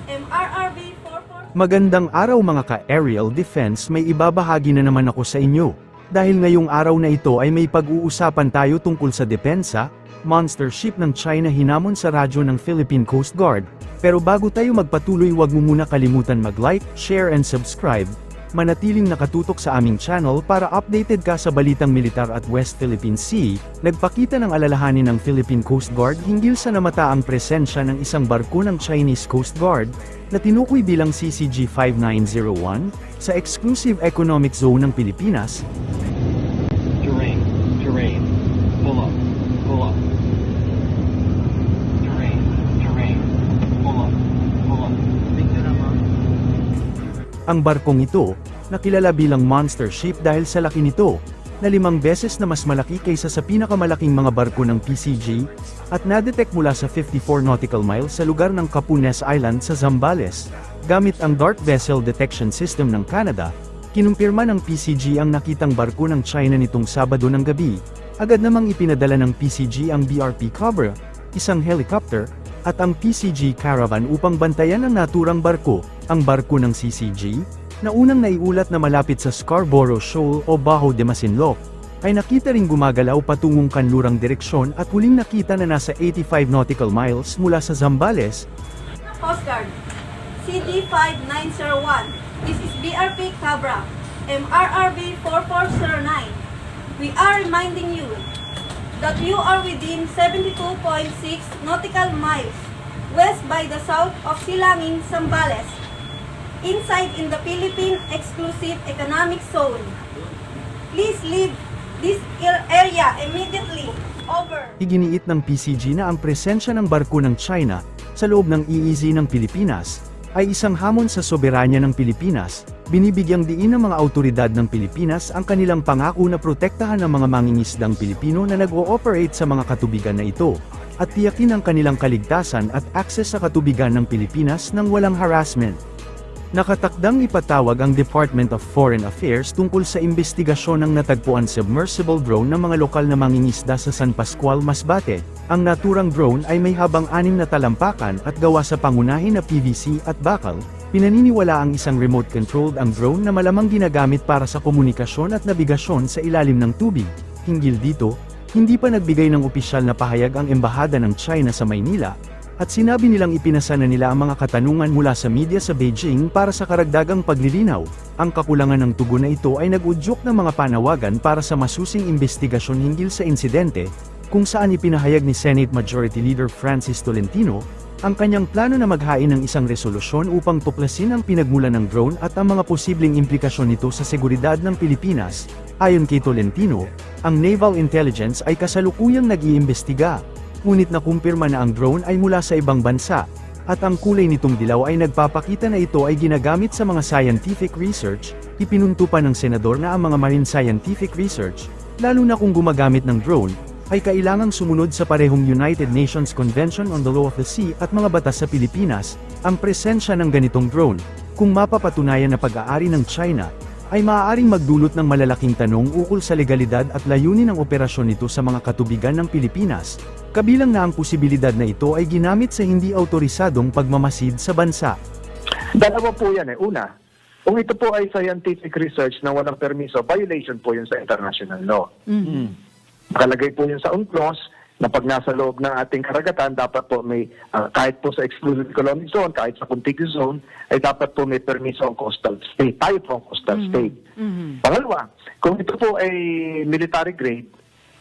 MRRB 44. Magandang araw mga ka-aerial defense, may ibabahagi na naman ako sa inyo. Dahil ngayong araw na ito ay may pag-uusapan tayo tungkol sa depensa, monster ship ng China hinamon sa radyo ng Philippine Coast Guard. Pero bago tayo magpatuloy, huwag mo muna kalimutan mag-like, share and subscribe. Manatiling nakatutok sa aming channel para updated ka sa balitang militar at West Philippine Sea. Nagpakita ng alalahanin ng Philippine Coast Guard hinggil sa namataang presensya ng isang barko ng Chinese Coast Guard na tinukoy bilang CCG-5901 sa Exclusive Economic Zone ng Pilipinas. Terrain, pull up, terrain, pull up. Ang barkong ito, nakilala bilang monster ship dahil sa laki nito, na 5 beses na mas malaki kaysa sa pinakamalaking mga barko ng PCG, at nadetect mula sa 54 nautical miles sa lugar ng Capunes Island sa Zambales. Gamit ang Dart Vessel Detection System ng Canada, kinumpirma ng PCG ang nakitang barko ng China nitong Sabado ng gabi. Agad namang ipinadala ng PCG ang BRP Cobra, isang helicopter, at ang PCG Caravan upang bantayan ang naturang barko. Ang barko ng CCG, na unang naiulat na malapit sa Scarborough Shoal o Bajo de Masinloc, ay nakita ring gumagalaw patungong kanlurang direksyon at huling nakita na nasa 85 nautical miles mula sa Zambales. Coast Guard, CD-5901. This is BRP Cabra, MRRB 4409. We are reminding you that you are within 72.6 nautical miles west by the south of Silangin, Zambales, inside in the Philippine Exclusive Economic Zone. Please leave this area immediately. Over. Iginiit ng PCG na ang presensya ng barko ng China sa loob ng EEZ ng Pilipinas ay isang hamon sa soberanya ng Pilipinas. Binibigyang diin ng mga autoridad ng Pilipinas ang kanilang pangako na protektahan ang mga mangingisdang Pilipino na nag-ooperate sa mga katubigan na ito, at tiyakin ang kanilang kaligtasan at akses sa katubigan ng Pilipinas nang walang harassment. Nakatakdang ipatawag ang Department of Foreign Affairs tungkol sa investigasyon ng natagpuan submersible drone ng mga lokal na mangingisda sa San Pascual, Masbate. Ang naturang drone ay may habang 6 na talampakan at gawa sa pangunahin na PVC at bakal. Pinaniniwala ang isang remote-controlled ang drone na malamang ginagamit para sa komunikasyon at nabigasyon sa ilalim ng tubig. Hinggil dito, hindi pa nagbigay ng opisyal na pahayag ang Embahada ng China sa Maynila, at sinabi nilang ipinasa na nila ang mga katanungan mula sa media sa Beijing para sa karagdagang paglilinaw. Ang kakulangan ng tugon na ito ay nag-udyok ng mga panawagan para sa masusing investigasyon hinggil sa insidente, kung saan ipinahayag ni Senate Majority Leader Francis Tolentino ang kanyang plano na maghain ng isang resolusyon upang tuklasin ang pinagmulan ng drone at ang mga posibleng implikasyon nito sa seguridad ng Pilipinas. Ayon kay Tolentino, ang Naval Intelligence ay kasalukuyang nag-iimbestiga, ngunit nakumpirma na ang drone ay mula sa ibang bansa, at ang kulay nitong dilaw ay nagpapakita na ito ay ginagamit sa mga scientific research. Ipinunto pa ng senador na ang mga marine scientific research, lalo na kung gumagamit ng drone, ay kailangang sumunod sa parehong United Nations Convention on the Law of the Sea at mga batas sa Pilipinas. Ang presensya ng ganitong drone, kung mapapatunayan na pag-aari ng China, ay maaaring magdulot ng malalaking tanong ukol sa legalidad at layunin ng operasyon nito sa mga katubigan ng Pilipinas, kabilang na ang posibilidad na ito ay ginamit sa hindi autorisadong pagmamasid sa bansa. Dalawa po yan eh. Una, kung ito po ay scientific research na walang permiso, violation po yun sa international law. Nakalagay po yun sa UNCLOS na pag nasa loob ng ating karagatan, dapat po may, kahit po sa exclusive economic zone, kahit sa contiguous zone, ay dapat po may permiso ang coastal state. Tayo po ang coastal state. Pangalawa, kung ito po ay military grade,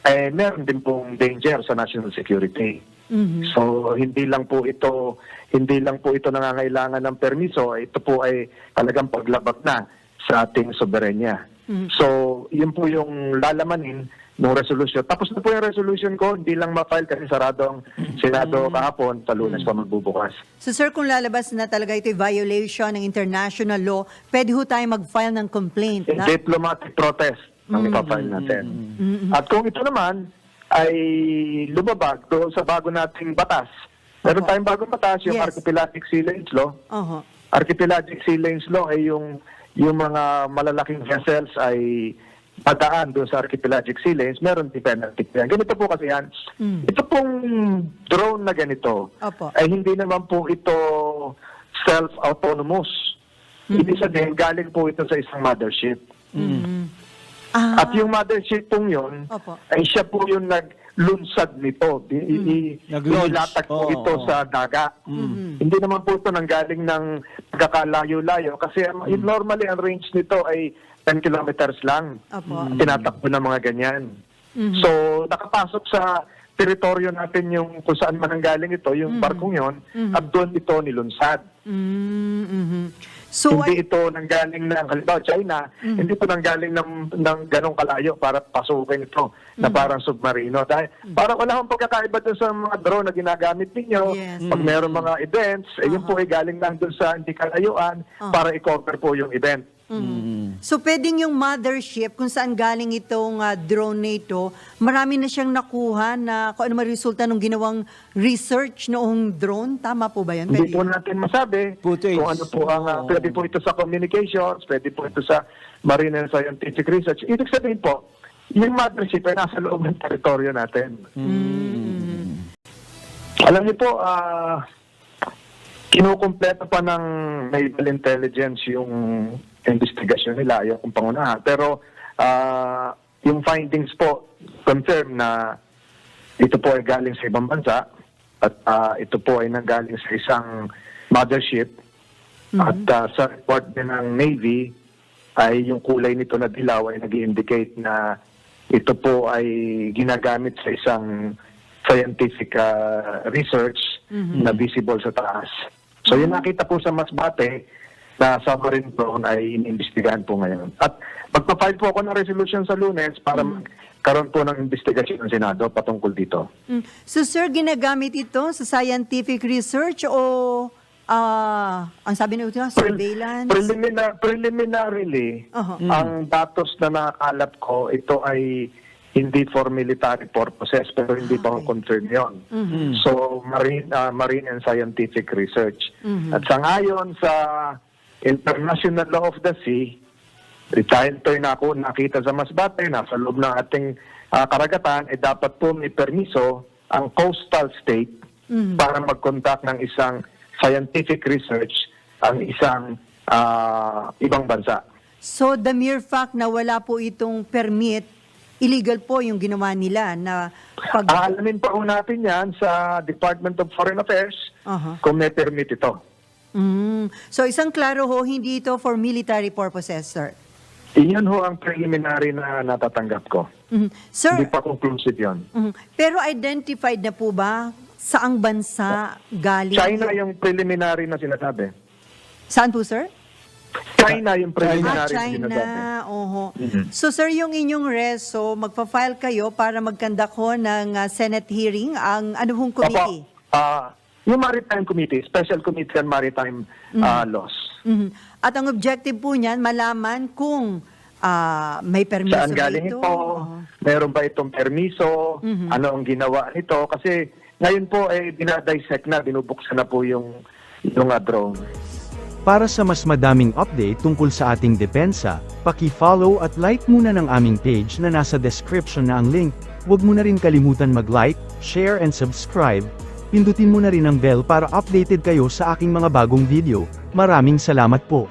eh, meron din pong danger sa national security. So hindi lang po ito nangangailangan ng permiso, ito po ay talagang paglabag na sa ating soberanya. So yun po yung lalamanin ng resolution. Tapos na po yung resolution ko, hindi lang ma-file kasi sarado ang Senado kahapon, sa Lunes pa magbubukas. So sir, kung lalabas na talaga ito violation ng international law, pwede ho tayo mag-file ng complaint? Na? Diplomatic protest ang ipafile natin. At kung ito naman ay lumabag doon sa bago nating batas, meron tayong bagong batas, yung Archipelagic Sea Lanes Law. Archipelagic Sea Lanes Law ay yung mga malalaking vessels ay padaan doon sa archipelagic sea lanes, meron din penalty. Ganito po kasi yan. Ito pong drone na ganito, ay hindi naman po ito self-autonomous. Ibig sabihin, galing po ito sa isang mothership. Ah, At yung mothership pong yun, Opo. ay siya po yung naglunsad nito. Nag-launch. Nilatag po Oo, ito oo. sa dagat. Hindi naman po ito nanggaling ng pagkakalayo-layo kasi normally ang range nito ay 10 kilometers lang. Opo. Tinatakbo ng mga ganyan. So, nakapasok sa teritoryo natin yung kung saan man nanggaling ito, yung barkong yon, at doon ito nilunsad. So, Hindi ito nanggaling ng, halimbawa China, hindi ito nanggaling ng ganong kalayo para pasukin ito na parang submarino. Dahil parang wala akong pagkakaiba dun sa mga drone na ginagamit ninyo. Yes. Pag meron mga events, yun po ay galing lang dun sa hindi kalayuan para i-cover po yung event. so pwedeng yung mothership kung saan galing itong drone na ito, marami na siyang nakuha na kung ano man resulta ng ginawang research noong drone. Tama po ba yan? Hindi Pwede po yun? natin masabi Footage. kung ano po ang, Oo. pwede po ito sa communications, pwede po ito sa marine and scientific research. Ibig sabihin po, yung mothership ay nasa loob ng teritoryo natin. Alam niyo po, kinukumpleto pa ng naval intelligence yung investigasyon nila, yung pangunahan. Pero yung findings po confirm na ito po ay galing sa ibang bansa at ito po ay nanggaling sa isang mothership. At sa report din ng Navy ay yung kulay nito na dilaw ay nag-indicate na ito po ay ginagamit sa isang scientific research na visible sa taas. So yung nakita po sa Masbate na submarine drone ay iniimbestigahan po ngayon. At magpa-file po ako ng resolution sa Lunes para magkaroon po ng investigasyon ng Senado patungkol dito. So sir, ginagamit ito sa scientific research o ang sabi nito, surveillance? Preliminarily, ang datos na nakakalap ko, ito ay hindi for military purposes, pero hindi pa ko confirm yun. So, marine and scientific research. At sa ngayon, sa International Law of the Sea, dahil ito'y nakita sa Masbate, nasa loob ng ating karagatan, dapat po may permiso ang coastal state para mag-conduct ng isang scientific research ang isang ibang bansa. So the mere fact na wala po itong permit, illegal po yung ginawa nila na Alamin pa po natin yan sa Department of Foreign Affairs kung may permit ito. So isang klaro ho, hindi ito for military purposes, sir. Iyon ho ang preliminary na natatanggap ko. Sir, Hindi pa conclusive yun. pero identified na po ba saang bansa galing? China yung preliminary na sinasabi. Saan po, sir? China yung preliminary na China. sinasabi. Oho. So, sir, yung inyong reso, magpa-file kayo para mag-conduct ho ng Senate hearing. Ang ano hong committee? Yung Maritime Committee, Special Committee on Maritime Laws. At ang objective po niyan, malaman kung may permiso Saan ba galing ito? ito? Meron ba itong permiso? Ano ang ginawa nito? Kasi ngayon po dinadissect na, binubuksan na po yung drone. Para sa mas madaming update tungkol sa ating depensa, paki-follow at like muna ng aming page na nasa description na ang link. Huwag mo na rin kalimutan mag-like, share and subscribe. Pindutin mo na rin ang bell para updated kayo sa aking mga bagong video. Maraming salamat po.